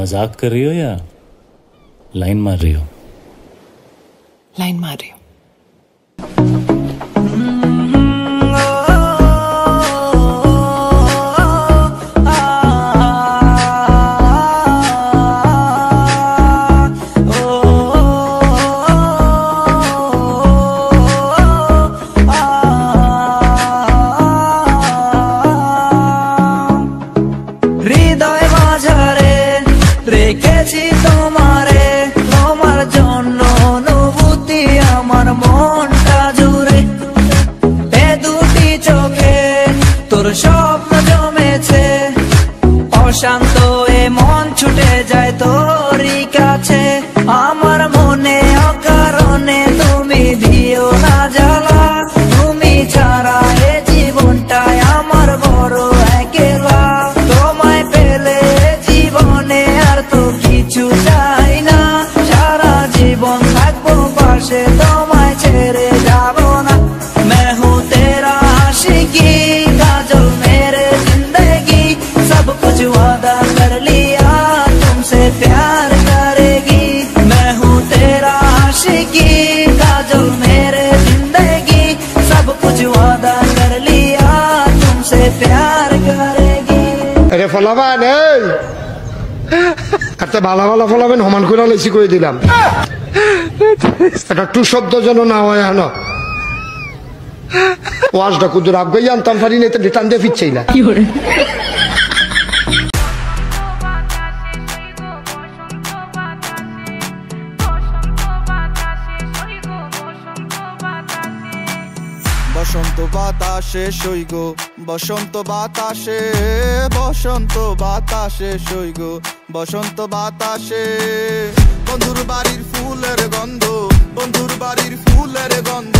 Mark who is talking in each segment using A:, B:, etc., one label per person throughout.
A: मजाक कर रही हो या लाइन मार रही हो?
B: लाइन मार रही हो।
C: রেখেছি তোমারে, তোমার জন্য অনুভূতি আমার মনটা জুড়ে। এ দুটি চোখে তোর স্বপ্ন জমেছে, অশান্ত এ মন ছুটে যায় তোরই কাছে। আমার মনে অকারণে তুমি দিও না জ্বালা, তুমি ছাড়া এ জীবনটাই আমার বড় একলা। তোমায় পেলে জীবনে আর তো কিছু চাই না, সারা জীবন থাকবো পাশে, তোমায় ছেড়ে যাবো না। मैं हूँ तेरा आशिकी, काजल मेरे जिंदगी, सब कुछ वादा कर लिया तुमसे प्यार करेगी। मैं हूँ तेरा आशिकी, काजल मेरे जिंदगी, सब कुछ वादा कर लिया तुमसे प्यार करेगी।
D: अरे फलाबान একটা ভালো ভালো ফলাবেন হমান করে লেছি করে দিলাম, একটা টু শব্দ যেন না হয়। হ্যাঁ ওয়াজটা কুদুর আগে আনতাম পারি না, রিটার্ন দিয়ে ফিরছেই না।
E: বসন্ত বাতাসে সইগ, বসন্ত বাতাসে, বসন্ত বাতাসে সইগ, বসন্ত বাতাসে। বন্ধুর বাড়ির ফুলের গন্ধ, বন্ধুর বাড়ির ফুলের গন্ধ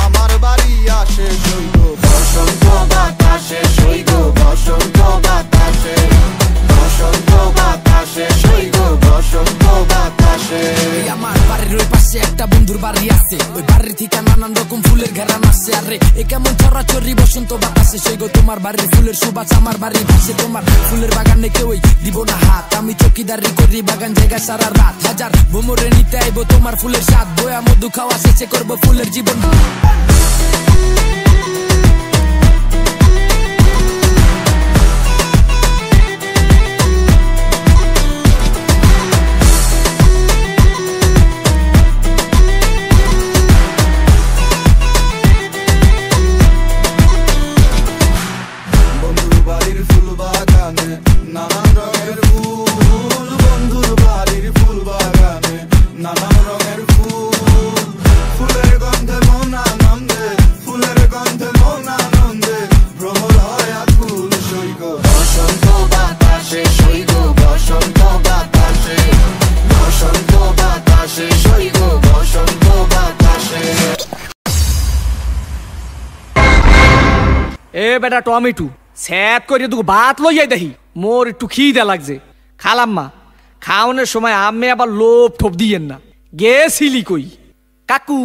E: আমার বাড়ি আসে সইগ। বসন্ত বাতাসে সইগ, বসন্ত বাতাসে, বসন্ত বাতাসে সইগ, বসন্ত বাতাসে।
F: আমার বাড়ির ওই পাশে একটা বন্ধুর বাড়ি আছে, ওই বাড়ির থেকে নানান রকম ফুলের ঘেরান আসছে। আরে এ কেমন চরাচরি বসন্ত বাতাসে সই গো, তোমার বাড়ির ফুলের সুবাস আমার বাড়ির পাশে। তোমার ফুলের বাগানে কেউই দিব না হাত, আমি চকিদারি করি বাগান জায়গা সারা রাত। হাজার ভ্রমরে নিতে আইবো তোমার ফুলের স্বাদ, বয়া মধু খাওয়া শেষে করবো ফুলের জীবন।
E: নানান রঙের ফুল, বন্ধুর বাড়ির ফুল বাগানে নানান রঙের ফুল। ফুলের গন্ধে মন আনন্দে, ফুলের গন্ধে মন আনন্দে ভ্রমর হয় আকুল সইগ। বসন্ত বাতাসে সইগ, বসন্ত বাতাসে, বসন্ত বাতাসে সইগ, বসন্ত বাতাসে।
G: এ বেটা টমেটো স্যাত করে তুই ভাত লইয়াই দেখি, মোর একটু খিদে লাগছে। খালাম্মা খাওয়ানোর সময় আমি আবার লোভ ঠোপ দিয়েন না। গেছিলি কই? কাকু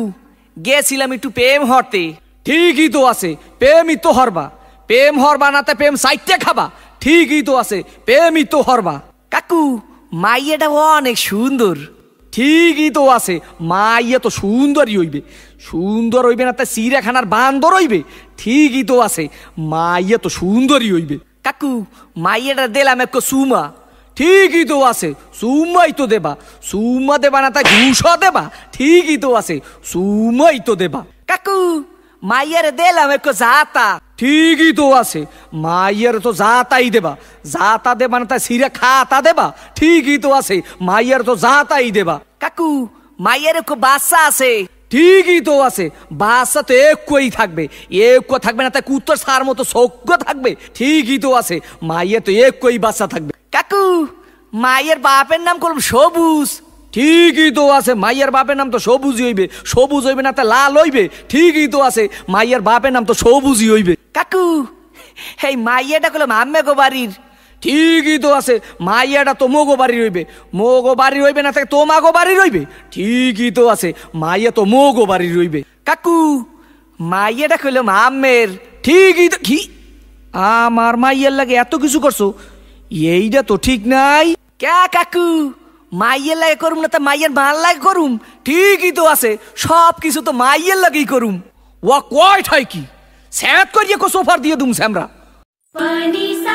G: গেছিলাম একটু প্রেম হরতে। ঠিকই তো আছে, প্রেমই তো হরবা। প্রেম হরবা নাতে প্রেম সাইটে খাবা, ঠিকই তো আছে, প্রেমই তো হরবা। কাকু মাইয়াটা অনেক সুন্দর। ঠিকই তো আছে, মাইয়া তো সুন্দরই হইবে। সুন্দর হইবে না তা চিড়িয়াখানার বান্দর হইবে? ঠিকই তো আছে, মাইয়া তো সুন্দরই হইবে। কাকু মাইয়াটা দিলাম এক সুমা। ঠিকই তো আছে, সুমাই তো দেবা। সুমা দেবা না তাই ঘুষা দেবা? ঠিকই তো আছে, সুমাই তো দেবা। কাকু মাইয়ারে দিলাম এক জাতা। ঠিকই তো আছে, মাইয়ার তো জাতাই দেবা। জাতা দেবা না তাই সিরা খাতা দেবা? ঠিকই তো আছে, মাইয়ার তো জাতাই দেবা। কাকু মাইয়ার এক বাচ্চা আছে। ঠিকই তো আছে, বাচ্চা তো একই থাকবে। একই থাকবে না তাই কুত্তর সার মতো সজ্ঞ থাকবে? ঠিকই তো আছে, মাইয়া তো একই বাচ্চা থাকবে। কাকু মাইয়ের বাপের নাম করলাম সবুজ। ঠিকই তো আছে, মাইয়ার বাপের নাম তো সবুজই হইবে। সবুজ হইবে না তা লাল হইবে? ঠিকই তো আছে, মাইয়ার বাপের নাম তো সবুজই হইবে। কাকু এই মাইয়াটা করলাম আম্মে গো বাড়ির। ঠিকই তো আছে, মাইয়াটা তো মোগো বাড়ি রইবে। মোগো বাড়ি রইবে না থাকে তোমাগো বাড়ি রইবে? ঠিকই তো আছে, মাইয়া তো মোগো বাড়ি রইবে। কাকু মাইয়াটা কইলাম আম্মের। ঠিকই তো। কি আমার মাইয়ার লাগে এত কিছু করছো? এইটা তো ঠিক নাই। ক্যা কাকু মাইয়ের লাগে করুম না তা মাইয়ের মাল লাগে করুম ঠিকই তো আছে সব কিছু তো মাইয়ের লাগেই করুম ওয়া কয় ঠাই কি স্যাত করিয়ে কো সোফার দিয়ে দুম স্যামরা
H: পানি সা